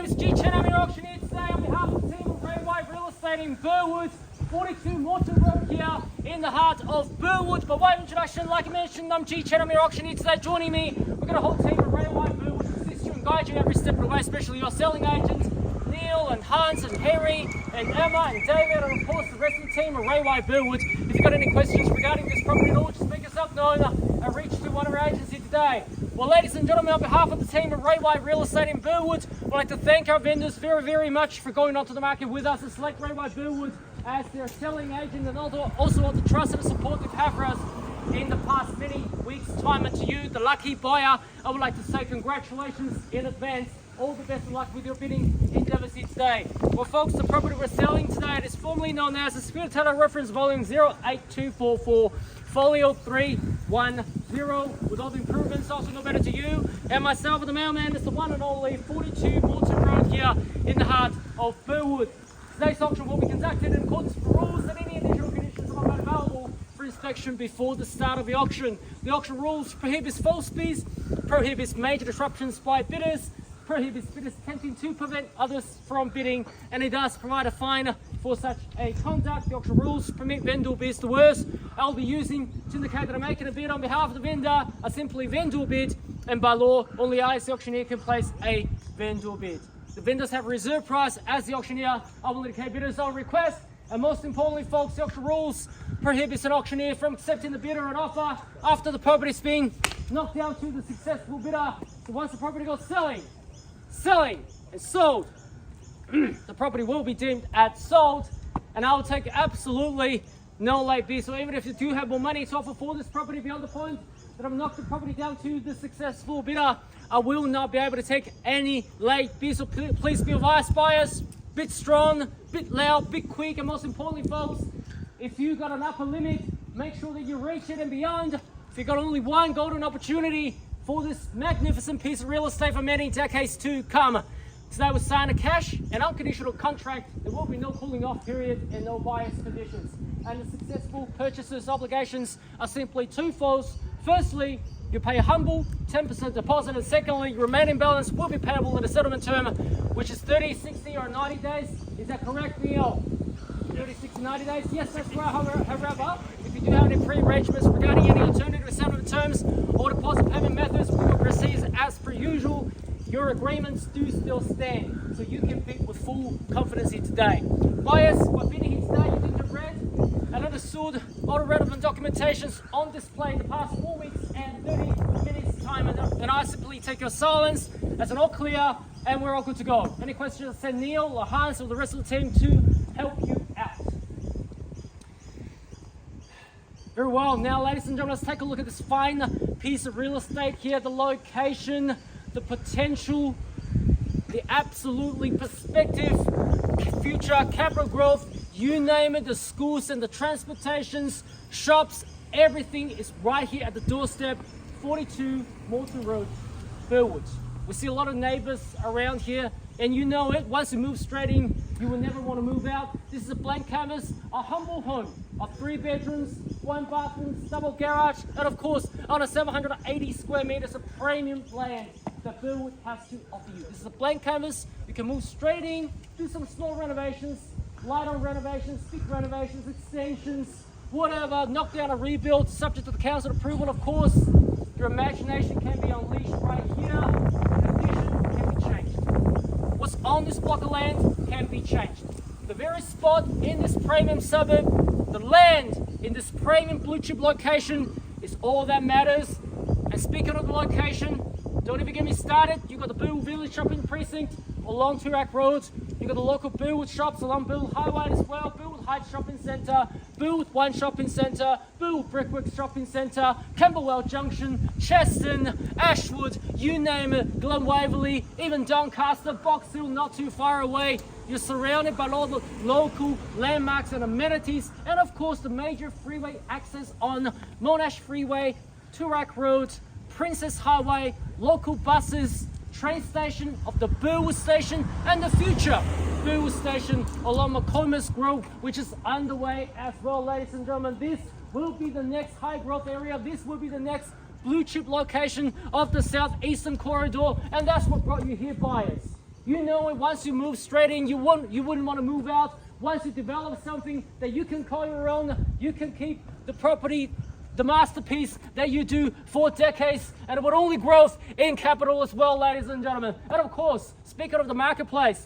name is G10. I'm your auctioneer today on behalf of the team of Railway Real Estate in Burwood, 42 Morton Road here in the heart of Burwood. By way of introduction, like I mentioned, I'm G10. I'm your auctioneer today. Joining me, we've got a whole team of Railway Burwood to assist you and guide you every step of the way, especially your selling agents, Neil and Hans and Harry and Emma and David, and of course the rest of the team of Railway Burwood. If you've got any questions regarding this property at all, just make yourself known and reach to one of our agents here today. Well, ladies and gentlemen, on behalf of the team of Railway Real Estate in Burwood, I'd like to thank our vendors very, very much for going onto the market with us and select Railway Burwood as their selling agent, and also all the trust and support they've had for us in the past many weeks' time. And to you, the lucky buyer, I would like to say congratulations in advance. All the best of luck with your bidding endeavours here today. Well, folks, the property we're selling today, it is formerly known as the Spirit Title Reference Volume 08244, Folio 310, with all the improvements also no better to you and myself and the mailman. It's the one and only 42 Morton Road here in the heart of Burwood. Today's auction will be conducted in accordance with rules and any additional conditions are not available for inspection before the start of the auction. The auction rules prohibits false bids, prohibits major disruptions by bidders, prohibits bidders attempting to prevent others from bidding, and it does provide a fine for such a conduct. The auction rules permit vendor bids. The words I'll be using to indicate that I'm making a bid on behalf of the vendor are simply vendor bid, and by law, only I as the auctioneer can place a vendor bid. The vendors have a reserve price. As the auctioneer, I will indicate bidders on request, and most importantly, folks, the auction rules prohibits an auctioneer from accepting the bidder an offer after the property's been knocked down to the successful bidder. So once the property goes selling and sold, the property will be deemed as sold, and I will take absolutely no late bid. So even if you do have more money to offer for this property beyond the point that I've knocked the property down to the successful bidder, I will not be able to take any late bid. So please be advised, buyers, bit strong, bit loud, bit quick, and most importantly, folks, if you got an upper limit, make sure that you reach it and beyond. If you got only one golden opportunity for this magnificent piece of real estate for many decades to come. Today we sign a cash and unconditional contract. There will be no cooling off period and no bias conditions. And the successful purchaser's obligations are simply twofold. Firstly, you pay a humble 10% deposit, and secondly, your remaining balance will be payable in a settlement term, which is 30, 60 or 90 days. Is that correct, Neil? 30, 60, 90 days? Yes, that's right. However, if you do have any pre-arrangements regarding any alternative settlement terms or deposit payment methods, we will proceed as per usual. Your agreements do still stand, so you can bid with full confidence here today. Buyers, by bidding here today, you did have read and understood all the relevant documentations on display in the past 4 weeks and 30 minutes time, and I simply take your silence as an all clear and we're all good to go. Any questions, send Neil or Hans or the rest of the team to help you out. Very well. Now, ladies and gentlemen, let's take a look at this fine piece of real estate here. The location, the potential, the absolutely perspective, future capital growth, you name it, the schools and the transportations, shops, everything is right here at the doorstep. 42 Morton Road, Burwood. We see a lot of neighbors around here, and you know it. Once you move straight in, you will never want to move out. This is a blank canvas, a humble home of 3 bedrooms, 1 bathroom, double garage, and of course, on a 780 square meters of premium land that Burwood has to offer you. This is a blank canvas. You can move straight in, do some small renovations, light on renovations, big renovations, extensions, whatever, knock down a rebuild, subject to the council approval, of course. Your imagination can be unleashed right here. The vision can be changed. What's on this block of land can be changed. The very spot in this premium suburb, the land in this premium blue chip location is all that matters. And speaking of the location, don't even get me started. You've got the Burwood Village Shopping Precinct along Turak Road. You've got the local Burwood shops along Burwood Highway as well. Burwood Heights Shopping Centre, Burwood Wine Shopping Centre, Burwood Brickworks Shopping Centre, Camberwell Junction, Cheston, Ashwood, you name it, Glen Waverley, even Doncaster, Box Hill, not too far away. You're surrounded by all the local landmarks and amenities, and of course the major freeway access on Monash Freeway, Turak Road, Princess Highway, local buses, train station of the Burwood Station, and the future Burwood Station along McComas Grove, which is underway as well, ladies and gentlemen. This will be the next high growth area. This will be the next blue chip location of the southeastern corridor, and that's what brought you here, buyers. You know it. Once you move straight in, you wouldn't want to move out. Once you develop something that you can call your own, you can keep the property, the masterpiece that you do for decades, and it would only grow in capital as well, ladies and gentlemen. And of course, speaking of the marketplace,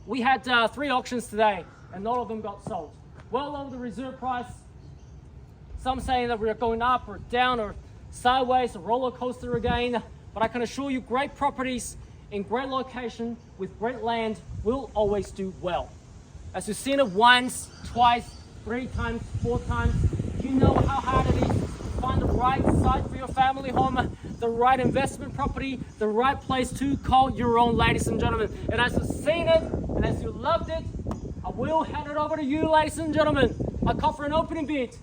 we had 3 auctions today, and none of them got sold. Well over the reserve price. Some saying that we're going up or down or sideways, a roller coaster again. But I can assure you, great properties in great location with great land will always do well. As you've seen it once, twice, 3 times, 4 times, you know how hard it is to find the right site for your family home, the right investment property, the right place to call your own, ladies and gentlemen. And as you've seen it, and as you loved it, I will hand it over to you, ladies and gentlemen. I call for an opening bid.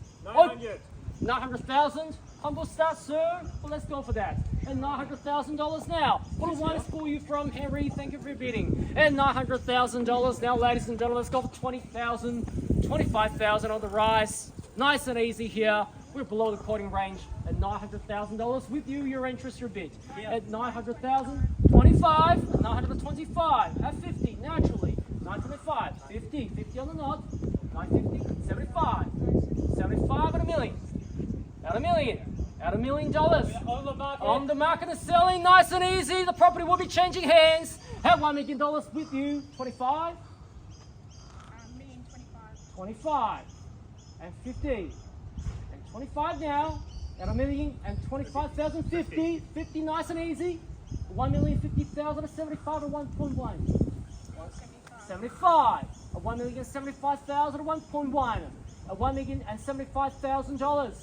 900,000. Humble start, sir. Well, let's go for that. And $900,000 now. What a one for you from Henry. Thank you for bidding. And $900,000 now, ladies and gentlemen. Let's go for 20,000, 25,000 on the rise. Nice and easy here. We're below the quoting range at $900,000 with you, your interest, your bid. At 900,000, 25, 925, at 50, naturally. 925, 50, 50 on the knot, 950, 75, 75 at $1 million. At $1 million. At $1 million. On the market. On the market and selling, nice and easy. The property will be changing hands. At $1 million with you. 25. 25. And 50. And 25 now. At $1,025,000. 50. 50, nice and easy. 1,050,000 at 75 at 1.1. 75. At $1,075,000 at 1.1. At $1,075,000.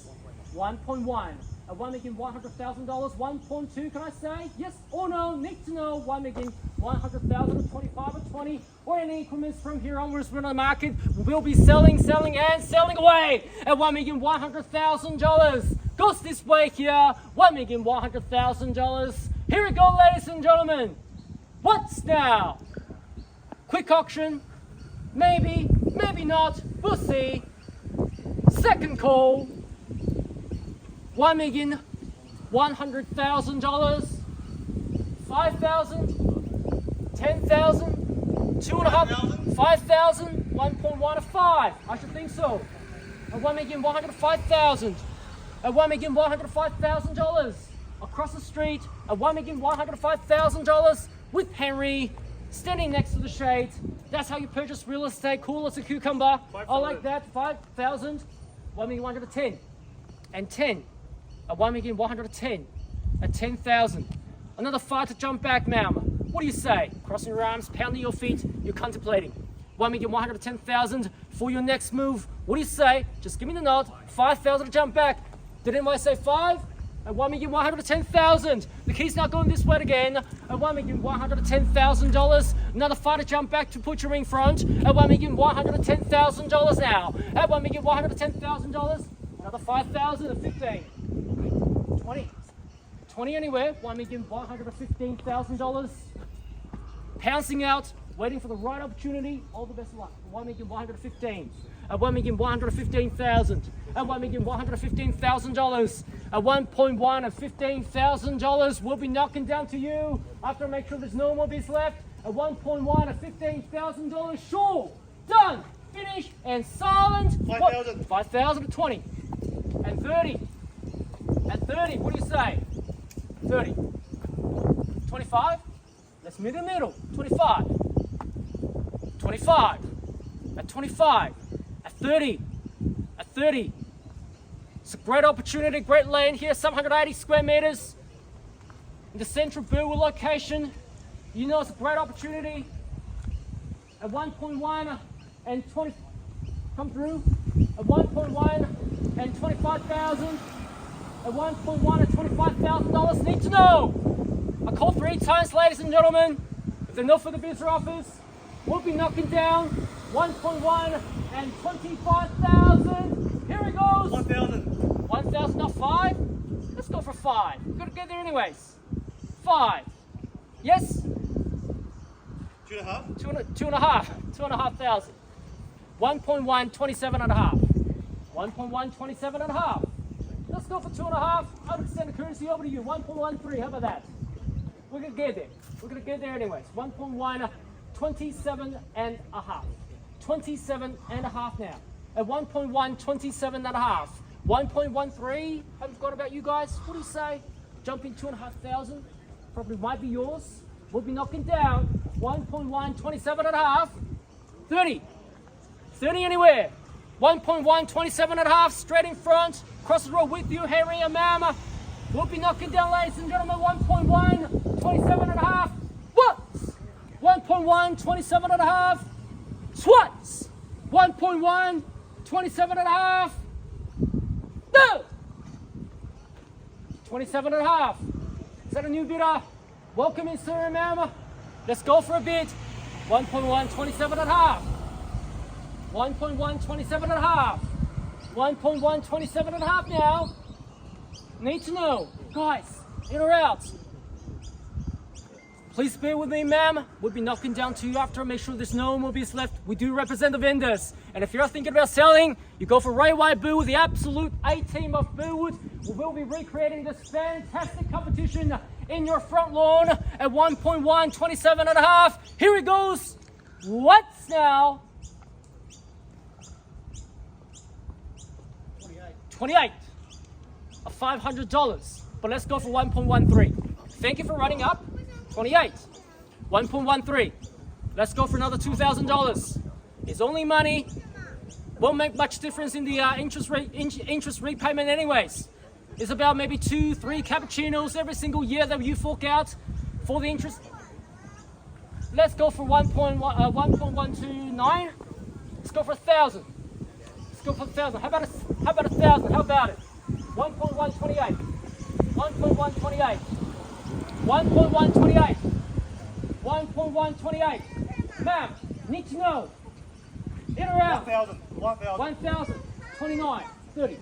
1.1. At $1,100,000, 1.2, can I say? Yes or no? Need to know. 1,100,000 at 25 at 20, or any increments from here onwards. We're on the market. We'll be selling, and selling away at $1,100,000. Goes this way here. $1,100,000. Here we go, ladies and gentlemen. What's now? Quick auction. Maybe, maybe not. We'll see. Second call. $1,100,000, 5,000, 10,000, 2.5, 5,000, 1.1 of 5. I should think so. At $1,105,000. At $1,105,000 across the street. At $1,105,000 with Henry standing next to the shade. That's how you purchase real estate. Cool as a cucumber. I like that. 5,000. 1,110. And 10. At $1,110,000, at 10,000. Another 5 to jump back, ma'am. What do you say? Crossing your arms, pounding your feet, you're contemplating. $1,110,000 for your next move. What do you say? Just give me the nod. 5,000 to jump back. Did anybody say 5? At $1,110,000. The key's not going this way again. At $1,110,000. Another 5 to jump back to put your ring front. At $1,110,000 now. At $1,110,000. Another 5,000 at 15. 20. 20 anywhere. $1,115,000. Pouncing out, waiting for the right opportunity. All the best of luck. $1,115,000. At $1,115,000. At $1,115,000. At 1.1 at $15,000. We'll be knocking down to you after I make sure there's no more bids left. At 1.1 at $15,000. Sure. Done. Finished and silent. 5,000. 5,000 at 20. And 30. At 30, what do you say? 30. 25? Let's meet in the middle. 25. 25. At 25. At 30. At 30. It's a great opportunity, great land here, some 180 square meters in the central Burwood location. You know it's a great opportunity. At 1.1 and 20, come through. At 1.1 and 25,000. At 1.1 and $25,000. Need to know. I called 3 times, ladies and gentlemen. If there are no further bids or offers, we'll be knocking down 1.1 and 25,000. Here it goes. 1,000. 1,000, not 5? Let's go for 5. We're going to get there anyways. 5. Yes? 2.5? 2,500. 1.1, 27.5. 1.1, 27.5. Let's go for 2.5. I'll extend the currency over to you. 1.13. How about that? We're gonna get there. We're gonna get there anyways. 1.1, 27 and a half. 27 and a half now. At 1.1, 27 and a half. 1.13, haven't forgot about you guys. What do you say? Jump in 2,500. Probably might be yours. We'll be knocking down 1.1, 27 and a half. 30. 30 anywhere. 1.1, 27 and a half, straight in front. Across the road with you, Henry and Mama. We'll be knocking down, ladies and gentlemen, 1.1, 27 and a half. What? 1.1, 27 and a half. Swats. 1.1, 27 and a half. No! 27 and a half. Is that a new bidder? Welcome in, sir and ma'am. Let's go for a bid. 1.1, 27 and a half. 1.1, 27 and a half. 1.1, 27 and a half now. Need to know, guys, in or out? Please bear with me, ma'am. We'll be knocking down to you after. Make sure there's no more bids left. We do represent the vendors. And if you're thinking about selling, you go for Ray White Burwood, the absolute A-team of Burwood. We will be recreating this fantastic competition in your front lawn at 1.1, 27 and a half. Here it goes. What's now? 28 of $500. But let's go for 1.13. Thank you for running up. 28. 1.13. Let's go for another $2,000. It's only money. Won't make much difference in the interest repayment anyways. It's about maybe 2-3 cappuccinos every single year that you fork out for the interest. Let's go for 1.129. Let's go for 1,000. Let's go for 1,000. How about 1,000? How about it? 1.128. 1.128. 1.128. 1.128. Ma'am, need to know. In or out? 1,000. 1,000. 29. 30.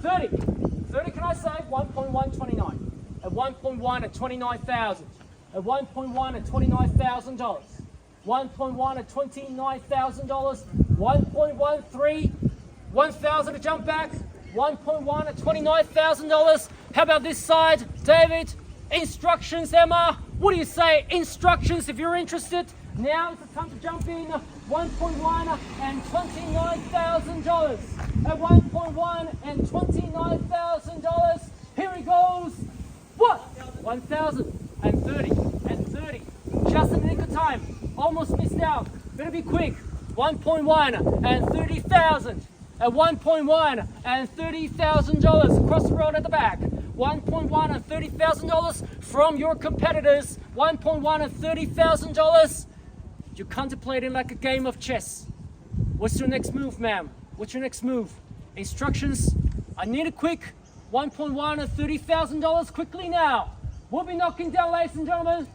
30. 30, can I say? 1.129. At 1.1 at 29,000. At 1.1 at $29,000. 1.1 at $29,000. 1.13. 1,000 to jump back. 1.1 at $29,000. How about this side, David? Instructions, Emma. What do you say? Instructions if you're interested. Now is the time to jump in. 1.1 and $29,000. At 1.1 and $29,000. Here he goes. What? 1,030 and 30. Just in the nick of time. Almost missed out. Better be quick. 1.1 and 30,000. At 1.1 and $30,000 across the road at the back. 1.1 and $30,000 from your competitors. 1.1 and $30,000. You're contemplating like a game of chess. What's your next move, ma'am? What's your next move? Instructions. I need it quick. 1.1 and $30,000 quickly now. We'll be knocking down, ladies and gentlemen.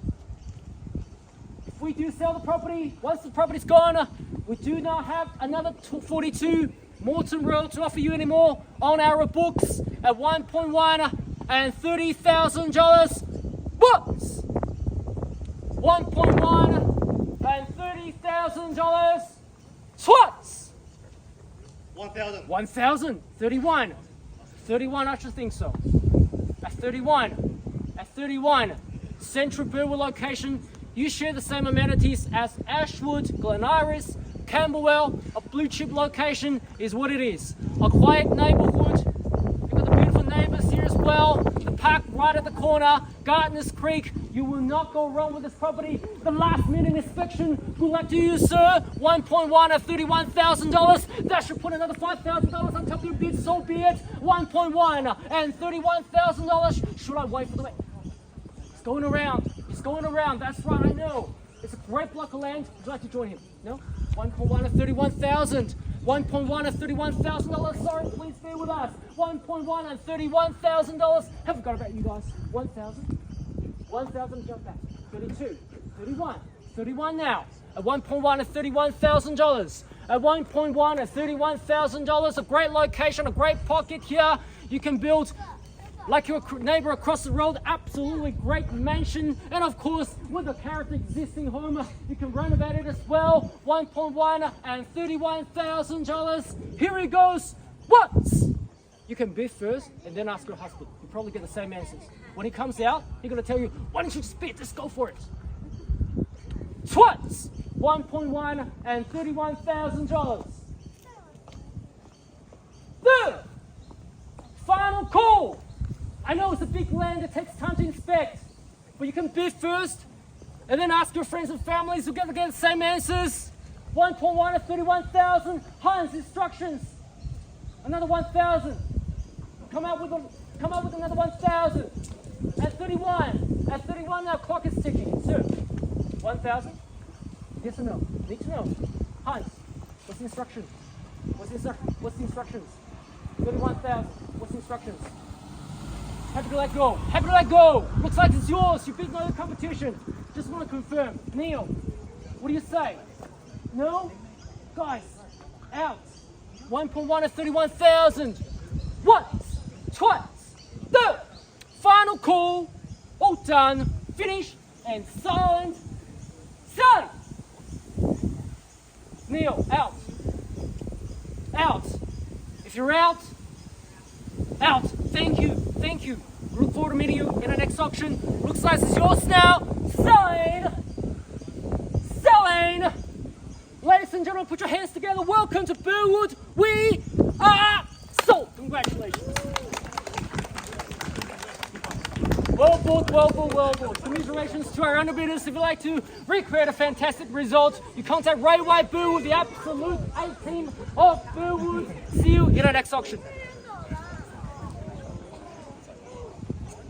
If we do sell the property, once the property's gone, we do not have another 42 Morton Road to offer you anymore on our books at 1.1 and $30,000. What? 1.1 and $30,000. Swats. 1,000. 1,000. 31. 31, I should think so. At 31. At 31. Central Burwood location. You share the same amenities as Ashwood, Glen Iris, Camberwell. A blue chip location is what it is. A quiet neighborhood. You've got the beautiful neighbors here as well. The park right at the corner. Gardeners Creek. You will not go wrong with this property. The last minute inspection. Good luck to you, sir. 1.1 at $31,000. That should put another $5,000 on top of your bid. So be it. 1.1 and $31,000. Should I wait for the... It's going around. It's going around. That's right, I know. It's a great block of land. Would you like to join him? No? 1.1 at $31,000. 1.1 at $31,000. Sorry, please bear with us. 1.1 at $31,000. Have forgot about you guys. 1,000. 1,000 jump back. 32. 31. 31 now. At 1.1 at $31,000. At 1.1 at $31,000. A great location, a great pocket here. You can build like your neighbor across the road, absolutely great mansion, and of course with a character existing home, you can renovate it as well. 1.1 and $31,000. Here he goes. What? You can bid first and then ask your husband. You probably get the same answers. When he comes out, he's gonna tell you, why don't you just bid? Just go for it. Twice, 1.1 and $31,000. Third, final call. I know it's a big land, it takes time to inspect, but you can bid first and then ask your friends and families who get the same answers. 1.1 and 31,000. Hans, instructions. Another 1,000. Come out with another 1,000. At 31. At 31, our clock is ticking. Sir, 1,000? Yes or no? Need to know. Hans, what's the instructions? What's the instructions? 31,000. What's the instructions? Happy to let go. Happy to let go. Looks like it's yours. You beat no other competition. Just want to confirm. Neil, what do you say? No? Guys, out. 1.1 and 31,000. Once, twice, third, final call. All done, finished, and signed. Signed. Neil, out. Out. If you're out. Thank you. Thank you. Look forward to meeting you in the next auction. Looks like it's yours now. Signed. Selling. Ladies and gentlemen, put your hands together. Welcome to Burwood. We are sold. Congratulations. Well bought, well bought, well bought. Congratulations to our underbidders. If you'd like to recreate a fantastic result, you contact Ray White Burwood, the absolute A team of Burwood. See you in our next auction.